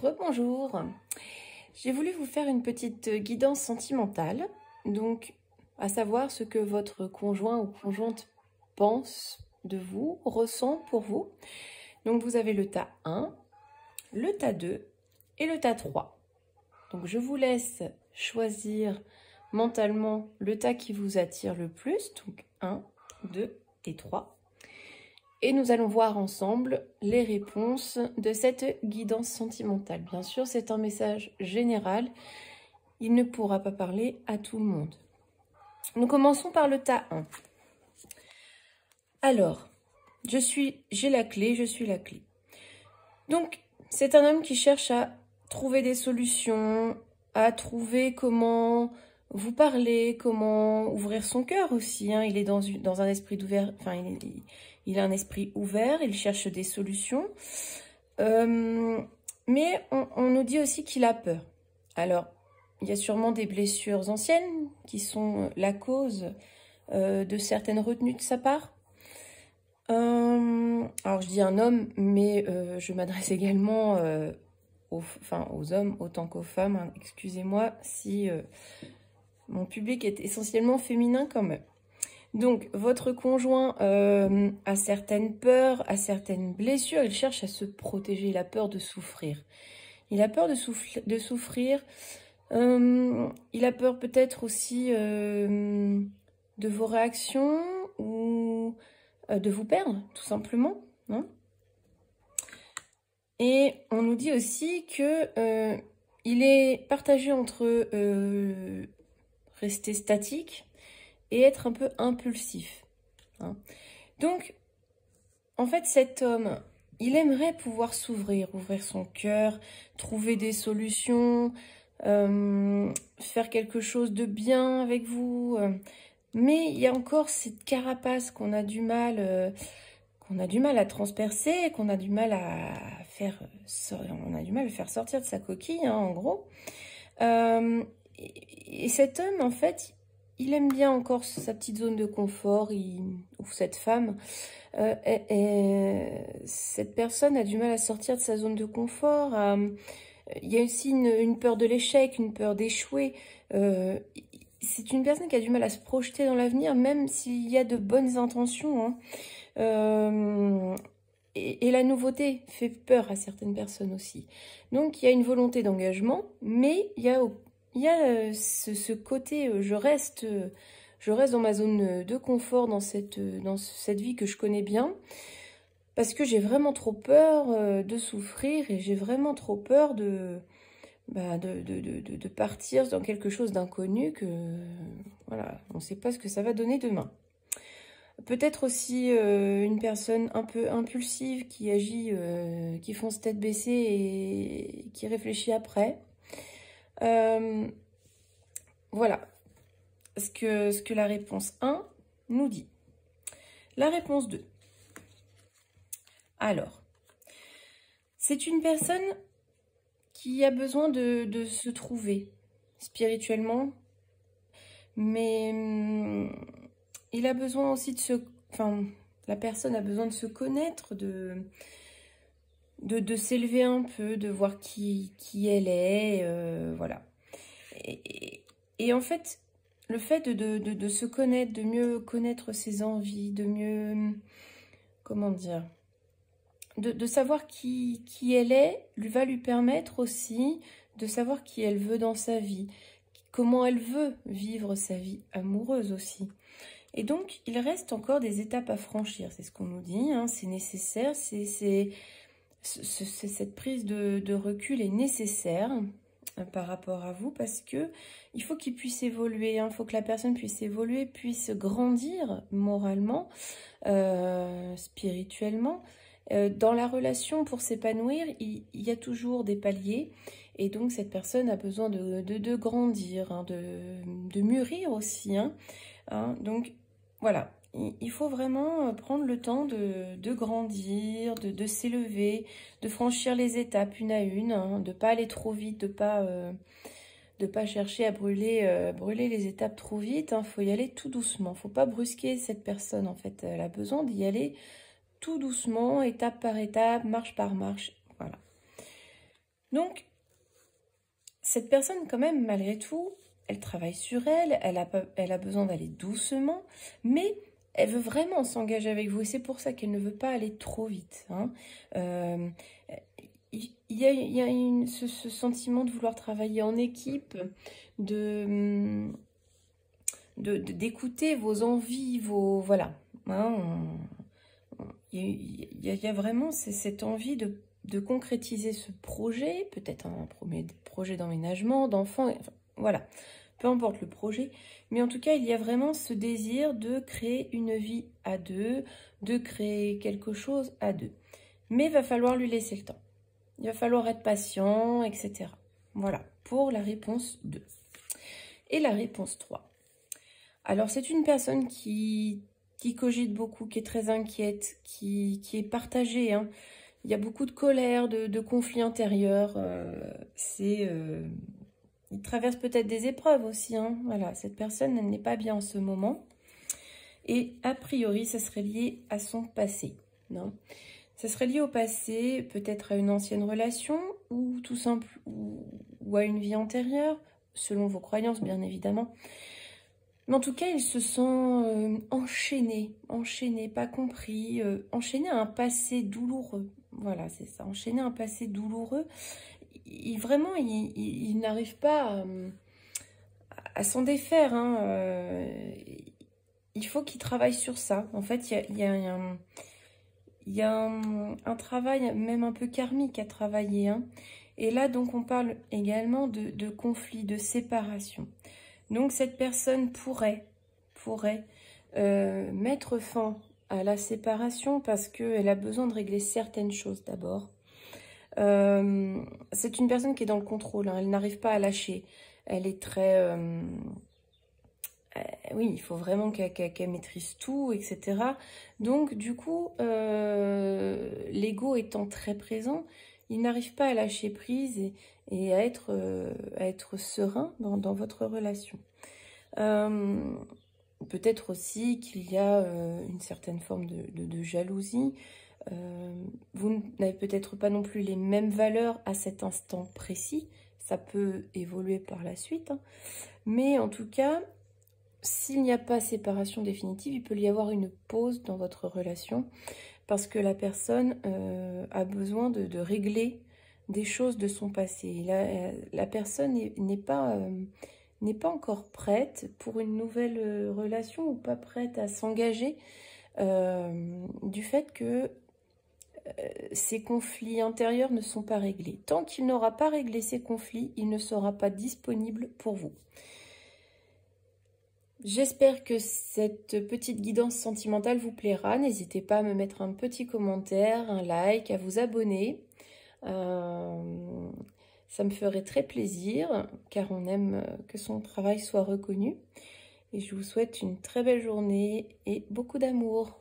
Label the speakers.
Speaker 1: Rebonjour, j'ai voulu vous faire une petite guidance sentimentale, donc à savoir ce que votre conjoint ou conjointe pense de vous, ressent pour vous. Donc vous avez le tas 1, le tas 2 et le tas 3. Donc je vous laisse choisir mentalement le tas qui vous attire le plus, donc 1, 2 et 3. Et nous allons voir ensemble les réponses de cette guidance sentimentale. Bien sûr, c'est un message général. Il ne pourra pas parler à tout le monde. Nous commençons par le tas 1. Alors, j'ai la clé, je suis la clé. Donc, c'est un homme qui cherche à trouver des solutions, à trouver comment vous parler, comment ouvrir son cœur aussi. Hein. Il est dans un esprit d'ouvert, enfin, il a un esprit ouvert, il cherche des solutions. Mais on nous dit aussi qu'il a peur. Alors, il y a sûrement des blessures anciennes qui sont la cause de certaines retenues de sa part. Alors, je dis un homme, mais je m'adresse également aux hommes autant qu'aux femmes. Hein. Excusez-moi si mon public est essentiellement féminin quand même. Donc, votre conjoint a certaines peurs, a certaines blessures. Il cherche à se protéger. Il a peur de souffrir. Il a peur de souffrir. Il a peur peut-être aussi de vos réactions ou de vous perdre, tout simplement. Hein. Et on nous dit aussi que il est partagé entre rester statique et être un peu impulsif. Hein. Donc, en fait, cet homme, il aimerait pouvoir s'ouvrir, ouvrir son cœur, trouver des solutions, faire quelque chose de bien avec vous. Mais il y a encore cette carapace qu'on a du mal à transpercer, qu'on a du mal à faire, le faire sortir de sa coquille, hein, en gros. Et cet homme, en fait, il aime bien encore sa petite zone de confort, ou cette femme. Cette personne a du mal à sortir de sa zone de confort. Il y a aussi une peur de l'échec, une peur d'échouer. C'est une personne qui a du mal à se projeter dans l'avenir, même s'il y a de bonnes intentions. Hein. Et la nouveauté fait peur à certaines personnes aussi. Donc, il y a une volonté d'engagement, mais il y a ce côté, je reste dans ma zone de confort, dans cette vie que je connais bien, parce que j'ai vraiment trop peur de souffrir et j'ai vraiment trop peur de partir dans quelque chose d'inconnu que, voilà, on ne sait pas ce que ça va donner demain. Peut-être aussi une personne un peu impulsive qui agit, qui fonce tête baissée et qui réfléchit après. Voilà ce que la réponse 1 nous dit. La réponse 2. Alors, c'est une personne qui a besoin de se trouver spirituellement, mais il a besoin aussi la personne a besoin de se connaître, de s'élever un peu, de voir qui elle est, voilà. Et en fait, le fait de se connaître, de mieux connaître ses envies, de mieux, comment dire, de savoir qui elle est, va lui permettre aussi de savoir qui elle veut dans sa vie, comment elle veut vivre sa vie amoureuse aussi. Et donc, il reste encore des étapes à franchir, c'est ce qu'on nous dit, hein, c'est nécessaire, cette prise de recul est nécessaire par rapport à vous, parce que il faut qu'il puisse évoluer, hein, il faut que la personne puisse évoluer, puisse grandir moralement, spirituellement. Dans la relation, pour s'épanouir, il y a toujours des paliers, et donc cette personne a besoin de grandir, hein, de mûrir aussi. Hein, donc voilà, il faut vraiment prendre le temps de grandir, de s'élever, de franchir les étapes une à une, hein, de ne pas aller trop vite, de pas chercher à brûler les étapes trop vite. Il faut y aller tout doucement, il ne faut pas brusquer cette personne, en fait. Elle a besoin d'y aller tout doucement, étape par étape, marche par marche, voilà. Donc, cette personne, quand même, malgré tout, elle travaille sur elle, elle a besoin d'aller doucement, mais elle veut vraiment s'engager avec vous. Et c'est pour ça qu'elle ne veut pas aller trop vite. Hein. Il y a ce sentiment de vouloir travailler en équipe, d'écouter vos envies, voilà. Hein, il y a vraiment cette envie de concrétiser ce projet, peut-être un premier projet d'emménagement, d'enfant, enfin, voilà, peu importe le projet, mais en tout cas, il y a vraiment ce désir de créer une vie à deux, de créer quelque chose à deux. Mais il va falloir lui laisser le temps. Il va falloir être patient, etc. Voilà, pour la réponse 2. Et la réponse 3. Alors, c'est une personne qui cogite beaucoup, qui est très inquiète, qui est partagée. Hein. Il y a beaucoup de colère, de conflits intérieurs. Il traverse peut-être des épreuves aussi. Hein. Voilà, cette personne, elle n'est pas bien en ce moment. Et a priori, ça serait lié à son passé. Non, ça serait lié au passé, peut-être à une ancienne relation, ou tout simple, ou à une vie antérieure, selon vos croyances, bien évidemment. Mais en tout cas, il se sent enchaîné, pas compris, enchaîné à un passé douloureux. Voilà, c'est ça, enchaîné à un passé douloureux. Vraiment, il n'arrive pas à s'en défaire. Hein. Il faut qu'il travaille sur ça. En fait, il y a un travail même un peu karmique à travailler. Hein. Et là, donc, on parle également de conflit, de séparation. Donc, cette personne pourrait mettre fin à la séparation parce qu'elle a besoin de régler certaines choses d'abord. C'est une personne qui est dans le contrôle, hein, elle n'arrive pas à lâcher. Elle est très... oui, il faut vraiment qu'elle maîtrise tout, etc. Donc, du coup, l'ego étant très présent, il n'arrive pas à lâcher prise et à être serein dans votre relation. Peut-être aussi qu'il y a une certaine forme de jalousie. Vous n'avez peut-être pas non plus les mêmes valeurs à cet instant précis. Ça peut évoluer par la suite. Hein. Mais en tout cas, s'il n'y a pas séparation définitive, il peut y avoir une pause dans votre relation parce que la personne a besoin de régler des choses de son passé. La personne n'est pas encore prête pour une nouvelle relation ou pas prête à s'engager du fait que ces conflits intérieurs ne sont pas réglés. Tant qu'il n'aura pas réglé ces conflits, il ne sera pas disponible pour vous. J'espère que cette petite guidance sentimentale vous plaira. N'hésitez pas à me mettre un petit commentaire, un like, à vous abonner. Ça me ferait très plaisir, car on aime que son travail soit reconnu. Et je vous souhaite une très belle journée et beaucoup d'amour.